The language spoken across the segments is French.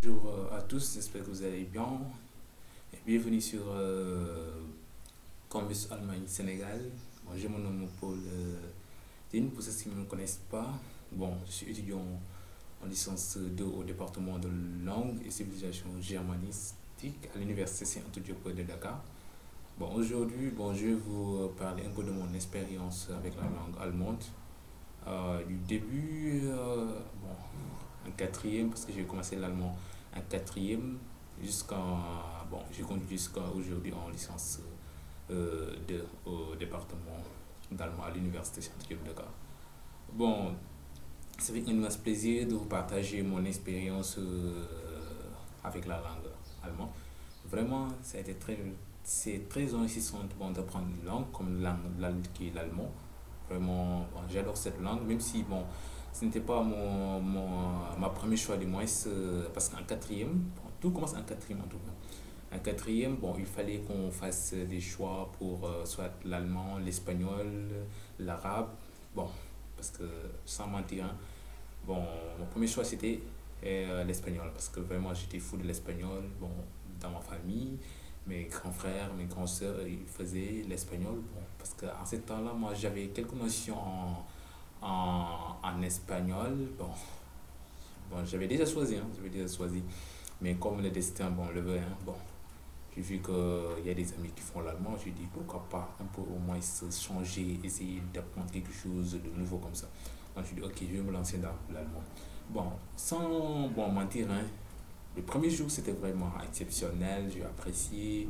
Bonjour à tous, j'espère que vous allez bien. Et bienvenue sur Campus Allemagne Sénégal. Bon, je me nomme Paul Din, pour ceux qui ne me connaissent pas. Bon, je suis étudiant en licence 2 au département de langue et civilisation germanistique à l'université Saint-Antoine de Dakar. Bon, aujourd'hui, je vais vous parler un peu de mon expérience avec la langue allemande. Du début, en quatrième, parce que j'ai commencé l'allemand en quatrième, jusqu'à, j'ai continué jusqu'à aujourd'hui en licence 2 au département d'allemand à l'université scientifique de Dakar. Bon, ça fait un immense plaisir de vous partager mon expérience avec la langue allemande. Vraiment, c'est très enrichissant d'apprendre une langue comme langue qui est l'allemand. Vraiment, j'adore cette langue, même si ce n'était pas ma première choix du moins, parce qu'en quatrième, tout commence en quatrième en tout cas. En quatrième, il fallait qu'on fasse des choix pour soit l'allemand, l'espagnol, l'arabe. Bon, parce que sans mentir, hein, mon premier choix c'était l'espagnol, parce que vraiment j'étais fou de l'espagnol. Bon, dans ma famille, mes grands frères, mes grands sœurs, ils faisaient l'espagnol. Bon, parce qu'en ce temps-là, moi j'avais quelques notions en espagnol. J'avais déjà choisi, hein, j'avais déjà choisi. Mais comme le destin, le veut, hein, j'ai vu qu'il y a des amis qui font l'allemand, j'ai dit pourquoi pas un peu au moins se changer, essayer d'apprendre quelque chose de nouveau comme ça. Donc je dis ok, je vais me lancer dans l'allemand. Bon, sans mentir, hein, le premier jour c'était vraiment exceptionnel, j'ai apprécié.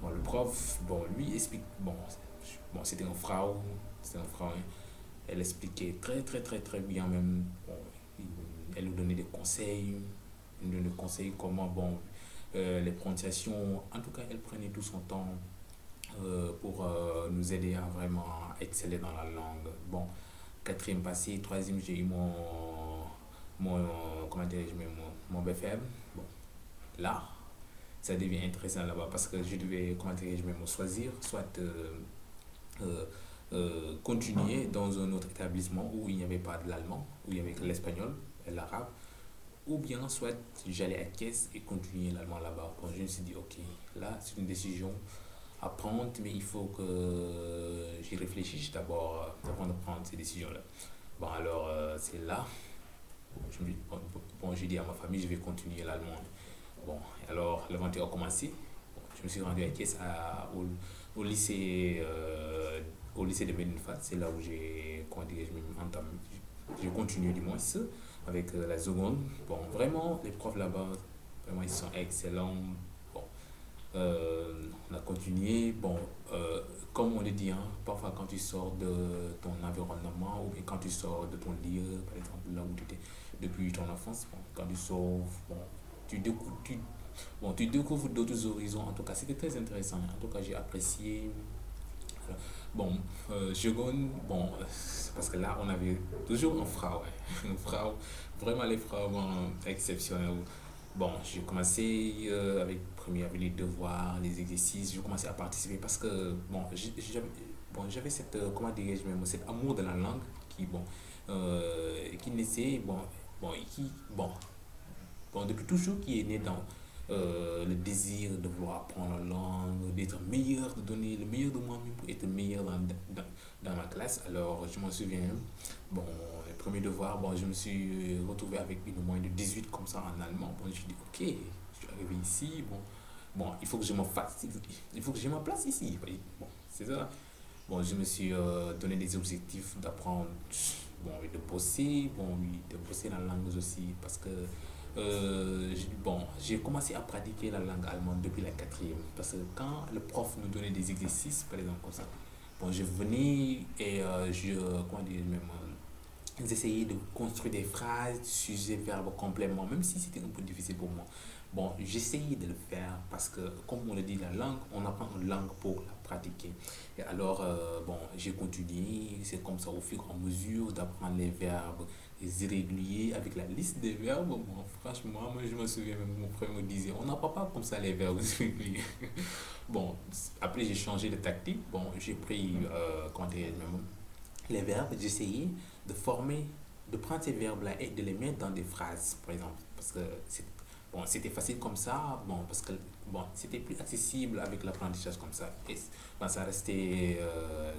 Bon, le prof, lui explique, c'était un frau, hein. Elle expliquait très très très très bien même. Elle nous donnait des conseils, elle nous donnait des conseils comment les prononciations. En tout cas, elle prenait tout son temps pour nous aider à vraiment exceller dans la langue. Bon, quatrième passé, troisième j'ai eu mon comment dirais-je, mon BFM. Bon, là, ça devient intéressant là-bas parce que je devais, comment dirais-je, me choisir, soit euh, continuer dans un autre établissement où il n'y avait pas de l'allemand, où il y avait que l'espagnol et l'arabe, ou bien soit j'allais à Caisse et continuer l'allemand là-bas. Bon, je me suis dit, ok, là c'est une décision à prendre, mais il faut que j'y réfléchisse d'abord avant de prendre ces décisions-là. Bon, alors c'est là, j'ai dit à ma famille, je vais continuer l'allemand. Bon, alors l'aventure a commencé. Bon, je me suis rendu à Caisse au lycée, au lycée de Medinfa. C'est là où j'ai continué du moins avec la seconde. Bon, vraiment, les profs là-bas, vraiment, ils sont excellents. Bon, on a continué. Bon, comme on le dit, hein, parfois quand tu sors de ton environnement ou bien quand tu sors de ton lieu, par exemple, là où tu étais depuis ton enfance, quand tu sors, tu découvres, tu découvres d'autres horizons. En tout cas, c'était très intéressant. En tout cas, j'ai apprécié. Bon, seconde, parce que là, on avait toujours un frau, ouais. Un frau, vraiment les fraux, exceptionnels. Bon, j'ai commencé avec premier avec les devoirs, les exercices, j'ai commencé à participer parce que j'avais cette comment dirais-je même cet amour de la langue qui naissait et qui depuis toujours qui est né dans le désir de vouloir apprendre la langue, d'être meilleur, de donner le meilleur de moi-même pour être meilleur dans ma classe. Alors, je m'en souviens, bon, les premiers devoirs, je me suis retrouvé avec une moyenne de 18 comme ça en allemand. Bon, je me suis dit, ok, je suis arrivé ici, il faut que je me fasse, il faut que je me place ici. Bon, c'est ça. Bon, je me suis donné des objectifs d'apprendre, et de bosser la langue aussi, parce que j'ai commencé à pratiquer la langue allemande depuis la quatrième. Parce que quand le prof nous donnait des exercices, par exemple, comme ça, je venais et comment dire, même, j'essayais de construire des phrases, sujet, verbe, complément, même si c'était un peu difficile pour moi. Bon, j'essayais de le faire parce que, comme on le dit, la langue, on apprend une langue pour la pratiquer. Et alors, j'ai continué, c'est comme ça au fur et à mesure d'apprendre les verbes irréguliers avec la liste des verbes. Bon, franchement, moi je me souviens même, mon frère me disait, on n'apprend pas comme ça les verbes irréguliers. Bon, après j'ai changé de tactique. Bon, j'ai pris, comment dire, les verbes, j'essayais de former, de prendre ces verbes-là et de les mettre dans des phrases, par exemple. Parce que Bon, c'était facile comme ça, bon, parce que bon, c'était plus accessible avec l'apprentissage comme ça. Et bon, ça restait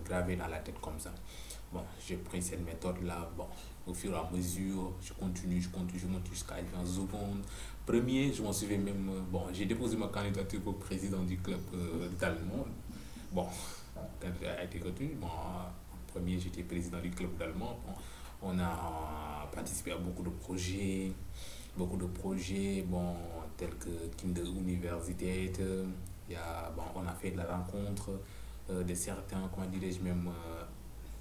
gravé dans la tête comme ça. Bon, j'ai pris cette méthode-là, bon, au fur et à mesure, je monte jusqu'à arriver en seconde. Premier, je m'en souviens même, bon, j'ai déposé ma candidature pour président du club d'allemand. Bon, quand elle a été retenue, bon, en premier, j'étais président du club d'allemand. Bon, on a participé à beaucoup de projets, bon, tels que Kinder Universität. Bon, on a fait de la rencontre de certains, comment dirais-je même,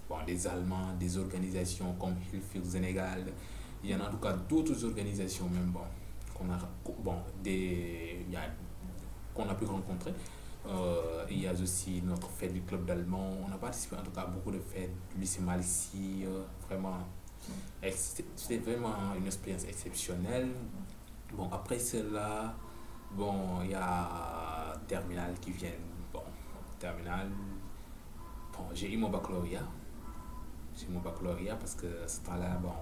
bon, des Allemands, des organisations comme Hilfe Sénégal. Il y en a en tout cas d'autres organisations même, bon, qu'on a, bon, qu'on a pu rencontrer. Il y a aussi notre fête du club d'allemand. On a participé en tout cas à beaucoup de fêtes du lycée Malicie. Vraiment, c'était vraiment une expérience exceptionnelle. Bon, après cela, bon, il y a Terminal qui vient. Bon, Terminal, bon, j'ai eu mon baccalauréat. J'ai eu mon baccalauréat parce que à ce temps-là, bon,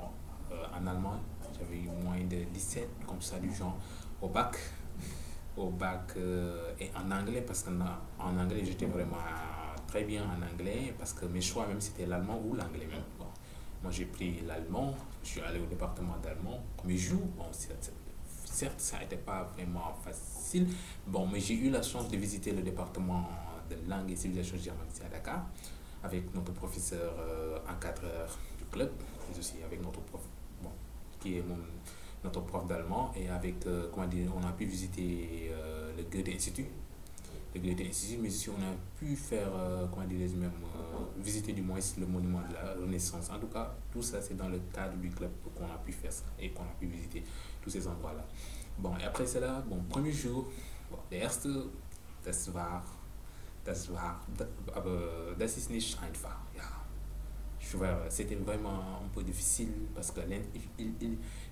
en allemand, j'avais eu moins de 17, comme ça, du genre, au bac. Au bac et en anglais, parce qu'en anglais, j'étais vraiment très bien en anglais, parce que mes choix, même, c'était l'allemand ou l'anglais même. Bon, moi, j'ai pris l'allemand, je suis allé au département d'allemand. Mes jours, bon, certes, ça n'était pas vraiment facile. Bon, mais j'ai eu la chance de visiter le département de langue et civilisation germanique ici à Dakar, avec notre professeur encadreur du club, mais aussi avec notre prof, bon, qui est notre prof d'allemand, et avec, comment dire, on a pu visiter le Goethe Institut. Le Goethe Institut, mais aussi on a pu faire, comment dire, même visiter du moins le monument de la Renaissance. En tout cas, tout ça, c'est dans le cadre du club qu'on a pu faire ça et qu'on a pu visiter tous ces endroits-là. Bon, et après cela, bon, premier jour, bon, das ist nicht einfach. Ja. C'était vraiment un peu difficile parce que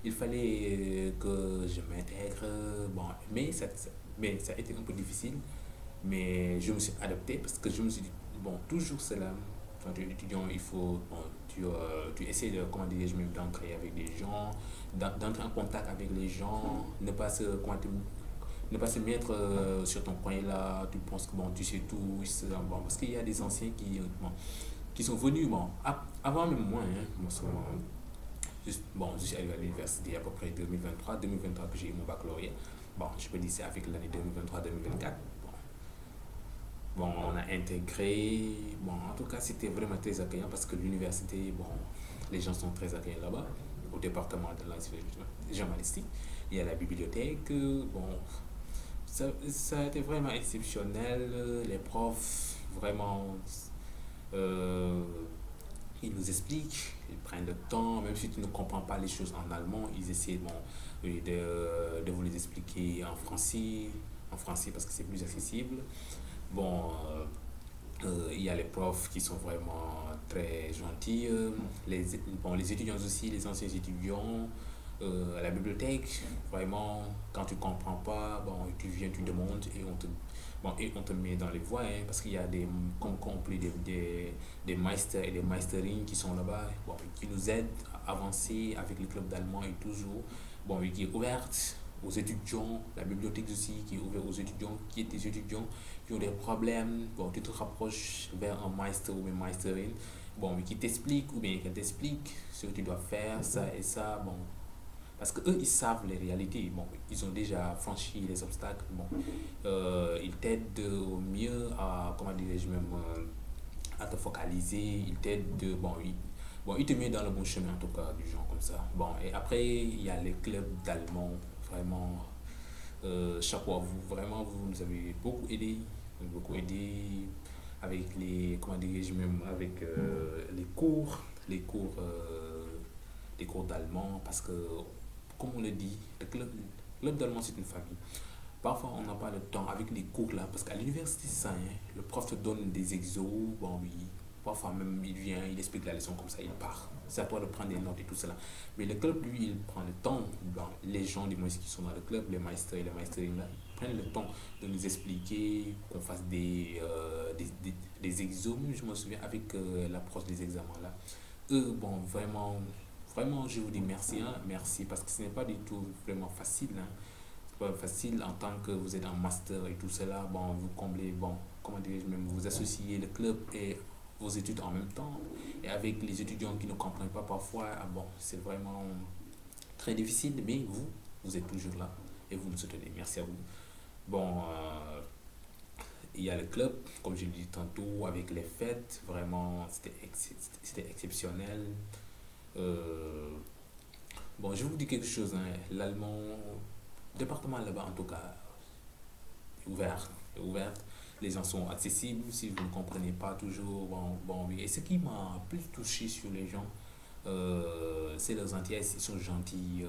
il fallait que je m'intègre. Bon, mais ça a été un peu difficile. Mais je me suis adapté parce que je me suis dit, bon, toujours cela, quand tu es étudiant, il faut, bon, tu essaies de, comment dirais-je, même d'entrer avec des gens, d'entrer en contact avec les gens, ne pas se mettre sur ton coin là, tu penses que bon, tu sais tout, bon, parce qu'il y a des anciens bon, qui sont venus, bon, avant même moi, hein, moi, bon, je suis arrivé à l'université à peu près 2023 que j'ai eu mon baccalauréat. Bon, je peux dire c'est avec l'année 2023-2024. Bon, on a intégré. Bon, en tout cas, c'était vraiment très accueillant parce que l'université, bon, les gens sont très accueillants là-bas, au département de l'enseignement journalistique. Il y a la bibliothèque. Bon, ça a été vraiment exceptionnel. Les profs, vraiment, euh, ils nous expliquent, ils prennent le temps, même si tu ne comprends pas les choses en allemand, ils essaient bon, oui, de vous les expliquer en français parce que c'est plus accessible. Bon, il y a les profs qui sont vraiment très gentils, les, bon, les étudiants aussi, les anciens étudiants, à la bibliothèque, vraiment, quand tu comprends pas, bon, tu viens, tu demandes et bon, et on te met dans les voies, hein, parce qu'il y a des, comme on appelle des meisters et des meisterines qui sont là-bas, bon, qui nous aident à avancer avec le club d'allemand et toujours, bon, et qui est ouverte aux étudiants, la bibliothèque aussi qui est ouverte aux étudiants, qui est des étudiants qui ont des problèmes, bon, tu te rapproches vers un meister ou une meisterine, bon, qui t'explique ou bien qui t'explique ce que tu dois faire, ça et ça, bon, parce que eux, ils savent les réalités. Bon, ils ont déjà franchi les obstacles. Bon, ils t'aident au mieux à, comment dirais-je même, à te focaliser. Ils t'aident bon, ils te mettent dans le bon chemin en tout cas, du genre comme ça. Bon, et après, il y a les clubs d'allemand. Vraiment, chapeau à vous. Vraiment, vous nous avez beaucoup aidé. Beaucoup aidé avec les, comment dirais-je même, avec les cours d'allemand. Parce que comme on le dit, le club d'allemand c'est une famille. Parfois on n'a pas le temps avec les cours là, parce qu'à l'université c'est ça, hein, le prof te donne des exos, bon oui, parfois même il vient, il explique la leçon comme ça, il part. C'est à toi de prendre des notes et tout cela. Mais le club, lui, il prend le temps, bon, les gens du moins qui sont dans le club, les maesters et les maestrines là, ils prennent le temps de nous expliquer, qu'on fasse des exos, même je me souviens avec l'approche des examens là. Eux, bon, vraiment, vraiment, je vous dis merci, hein, merci, parce que ce n'est pas du tout vraiment facile, hein. pas facile en tant que vous êtes en master et tout cela. Bon, vous comblez, bon, comment dirais-je même, vous associez le club et vos études en même temps. Et avec les étudiants qui ne comprennent pas parfois, bon, c'est vraiment très difficile, mais vous êtes toujours là et vous nous soutenez. Merci à vous. Bon, il y a le club, comme je l'ai dit tantôt, avec les fêtes, vraiment, c'était exceptionnel. Euh, bon, je vous dis quelque chose, hein, l'allemand, le département là-bas en tout cas, est ouvert, est ouvert. Les gens sont accessibles, si vous ne comprenez pas toujours, bon, oui. Et ce qui m'a plus touché sur les gens, c'est leurs gentillesse, ils sont gentils.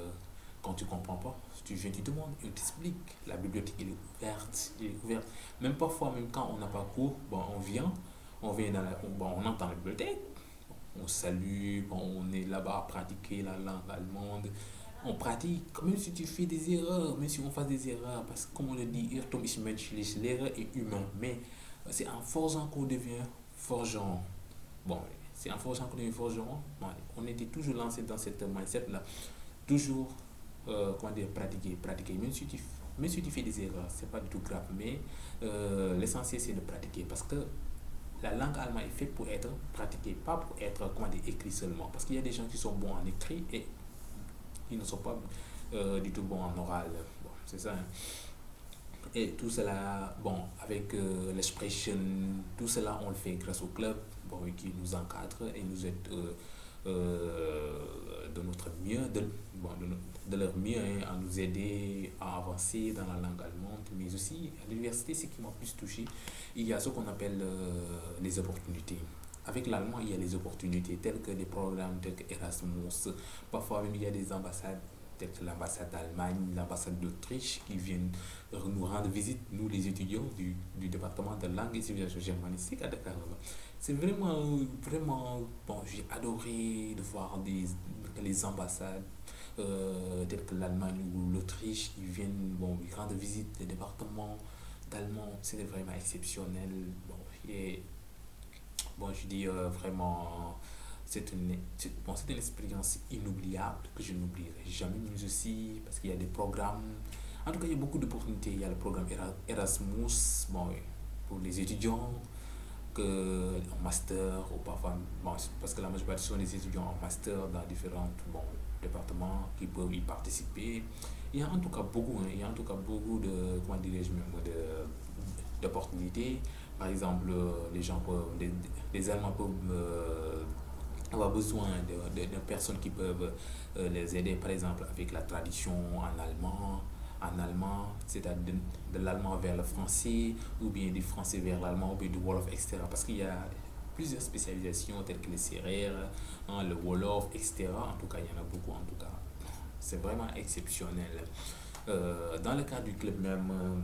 Quand tu comprends pas, tu viens, tu demandes, ils t'expliquent. La bibliothèque elle est ouverte, elle est ouverte. Même parfois, même quand on n'a pas cours, bon, on vient bon, on entend la bibliothèque, on salue, bon, on est là-bas à pratiquer la langue allemande. On pratique, même si tu fais des erreurs, même si on fait des erreurs, parce que comme on le dit, Irrtum ist menschlich, l'erreur est humain, mais c'est en forgeant qu'on devient forgeron. Bon, c'est en forgeant qu'on devient forgeron. Bon, on était toujours lancé dans cette mindset-là, toujours, comment dire, pratiquer. Même si tu fais des erreurs, c'est pas du tout grave, mais l'essentiel c'est de pratiquer, parce que la langue allemande est faite pour être pratiquée, pas pour être, comment dire, écrit seulement. Parce qu'il y a des gens qui sont bons en écrit et ils ne sont pas du tout bons en oral. Bon, c'est ça, hein. Et tout cela, bon, avec l'expression, tout cela, on le fait grâce au club, bon, qui nous encadre et nous aide de notre mieux, bon, de leur mieux, hein, à nous aider à avancer dans la langue allemande, mais aussi à l'université, ce qui m'a plus touché, il y a ce qu'on appelle les opportunités. Avec l'allemand, il y a les opportunités telles que des programmes tels que Erasmus. Parfois même, il y a des ambassades telles que l'ambassade d'Allemagne, l'ambassade d'Autriche qui viennent nous rendre visite, nous les étudiants du département de langue et civilisation germanistique à Dakar. C'est vraiment, vraiment, bon, j'ai adoré de voir les ambassades telles que l'Allemagne ou l'Autriche qui viennent, bon, rendre visite des départements d'allemand. C'était vraiment exceptionnel. Bon, et bon, je dis vraiment, c'est une expérience inoubliable que je n'oublierai jamais, mais aussi parce qu'il y a des programmes. En tout cas, il y a beaucoup d'opportunités. Il y a le programme Erasmus, bon, oui, pour les étudiants, que en master, ou parfois, bon, parce que la majeure partie sont des étudiants en master dans différents, bon, départements qui peuvent y participer. Il y a en tout cas beaucoup, hein, il y a en tout cas beaucoup de, comment dirais-je même, d'opportunités. Par exemple, les gens peuvent, les Allemands peuvent avoir besoin de personnes qui peuvent les aider, par exemple, avec la traduction en allemand, c'est-à-dire de l'allemand vers le français, ou bien du français vers l'allemand, ou bien du Wolof, etc. Parce qu'il y a plusieurs spécialisations telles que les CRR, hein, le Wolof, etc. En tout cas, il y en a beaucoup, en tout cas. C'est vraiment exceptionnel. Dans le cadre du club même,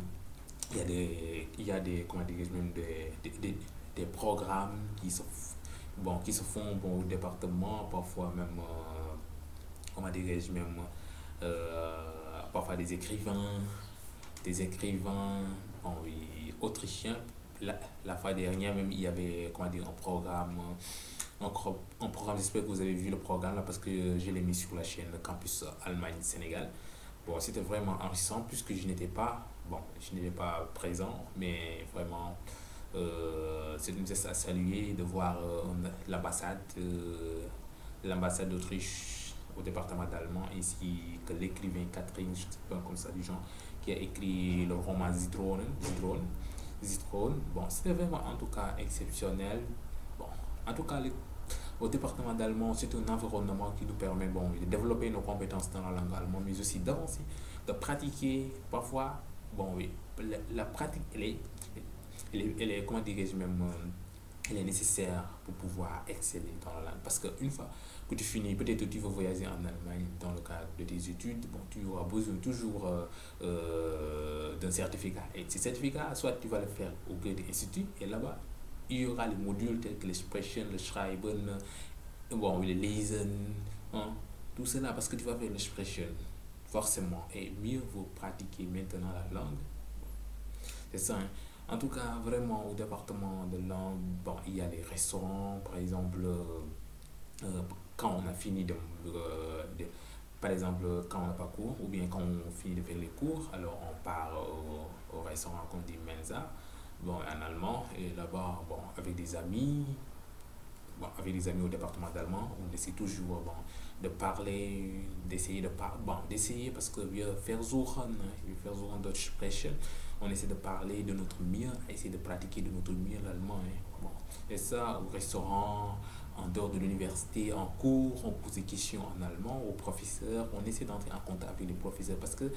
il y a des, comment dire, même des programmes bon, qui se font, bon, au département, parfois même, comment dirais-je même, parfois des écrivains, bon, oui, autrichiens. La fois dernière même, il y avait, comment dire, un programme, j'espère que vous avez vu le programme là, parce que je l'ai mis sur la chaîne Campus Allemagne-Sénégal. Bon, c'était vraiment enrichissant puisque bon, je n'étais pas présent, mais vraiment, c'est une geste à saluer de voir l'ambassade d'Autriche au département d'allemand, ainsi que l'écrivain Catherine, je ne sais pas comme ça du genre, qui a écrit le roman Zitrone. Bon, c'était vraiment en tout cas exceptionnel. Bon, en tout cas, au département d'allemand, c'est un environnement qui nous permet, bon, de développer nos compétences dans la langue allemande, mais aussi d'avancer, de pratiquer. Parfois, bon, oui, la pratique, elle est, comment dirais-je même, elle est nécessaire pour pouvoir exceller dans la langue. Parce qu'une fois que tu finis, peut-être que tu vas voyager en Allemagne dans le cadre de tes études, bon, tu auras besoin toujours d'un certificat. Et ce certificat, soit tu vas le faire au Goethe Institut, et là-bas, il y aura les modules tels que l'expression, le schreiben, bon, le lesen, hein, tout cela, parce que tu vas faire l'expression, forcément. Et mieux vaut pratiquer maintenant la langue. C'est ça, hein. En tout cas, vraiment, au département de langue, bon, il y a les restaurants, par exemple, quand on a fini Par exemple, quand on n'a pas cours, ou bien quand on finit de faire les cours, alors on part au restaurant qu'on dit Mensa, bon, en allemand, et là-bas, bon, avec des amis au département d'allemand, on essaie toujours bon, de parler, d'essayer de parler, bon, d'essayer parce que wir versuchen Deutsch sprechen, on essaie de parler de notre mieux, essayer de pratiquer de notre mieux l'allemand. Hein. Bon. Et ça, au restaurant, en dehors de l'université, en cours, on pose des questions en allemand aux professeurs, on essaie d'entrer en contact avec les professeurs parce que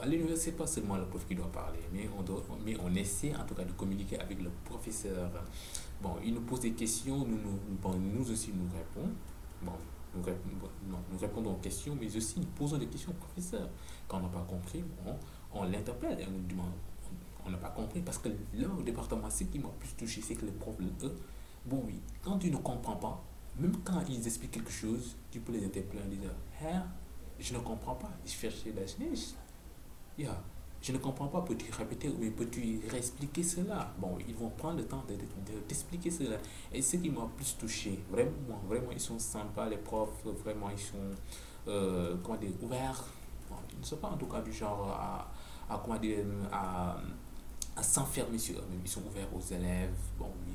à l'université, c'est pas seulement le prof qui doit parler, mais on essaie en tout cas de communiquer avec le professeur. Bon, il nous pose des questions, bon, nous aussi nous répondons. Bon, nous répondons aux questions, mais aussi nous posons des questions au professeur. Quand on n'a pas compris, on l'interpelle et on nous demande, on n'a pas compris parce que là, au département, ce qui m'a plus touché, c'est que les profs, eux, bon, oui, quand tu ne comprends pas, même quand ils expliquent quelque chose, tu peux les interpeller en disant, Herr, je ne comprends pas, ich verstehe das nicht. Yeah. Je ne comprends pas, peux-tu répéter ou peux-tu réexpliquer cela? Bon, ils vont prendre le temps d'expliquer cela. Et ce qui m'a plus touché, vraiment, vraiment, ils sont sympas, les profs, vraiment, ils sont, comment dire, ouverts. Bon, ils ne sont pas en tout cas du genre comment dire, à s'enfermer sur eux-mêmes. Ils sont ouverts aux élèves. Bon, oui.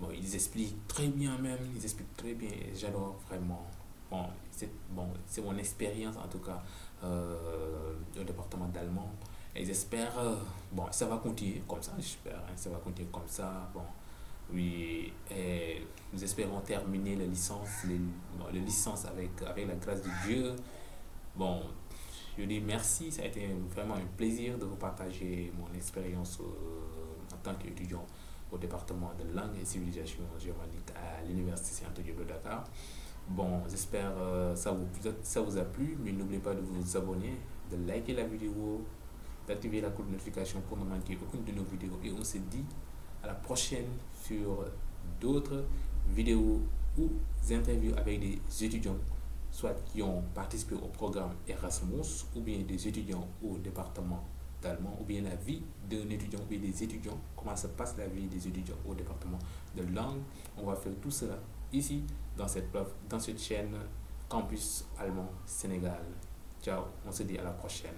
Bon, ils expliquent très bien même, ils expliquent très bien. J'adore vraiment. Bon, c'est mon expérience en tout cas au département d'allemand. Et j'espère, bon, ça va continuer comme ça, j'espère, hein, ça va continuer comme ça. Bon, oui, et nous espérons terminer bon, la licence avec la grâce de Dieu. Bon, je dis merci, ça a été vraiment un plaisir de vous partager mon expérience en tant qu'étudiant au département de langue et civilisation germanique à l'Université Saint-Antoine de Dakar. Bon, j'espère ça vous a plu, mais n'oubliez pas de vous abonner, de liker la vidéo, d'activer la cloche de notification pour ne manquer aucune de nos vidéos. Et on se dit à la prochaine sur d'autres vidéos ou interviews avec des étudiants, soit qui ont participé au programme Erasmus, ou bien des étudiants au département d'allemand, ou bien la vie d'un étudiant, ou bien des étudiants, comment se passe la vie des étudiants au département de langue. On va faire tout cela ici, dans cette chaîne Campus Allemand Sénégal. Ciao, on se dit à la prochaine.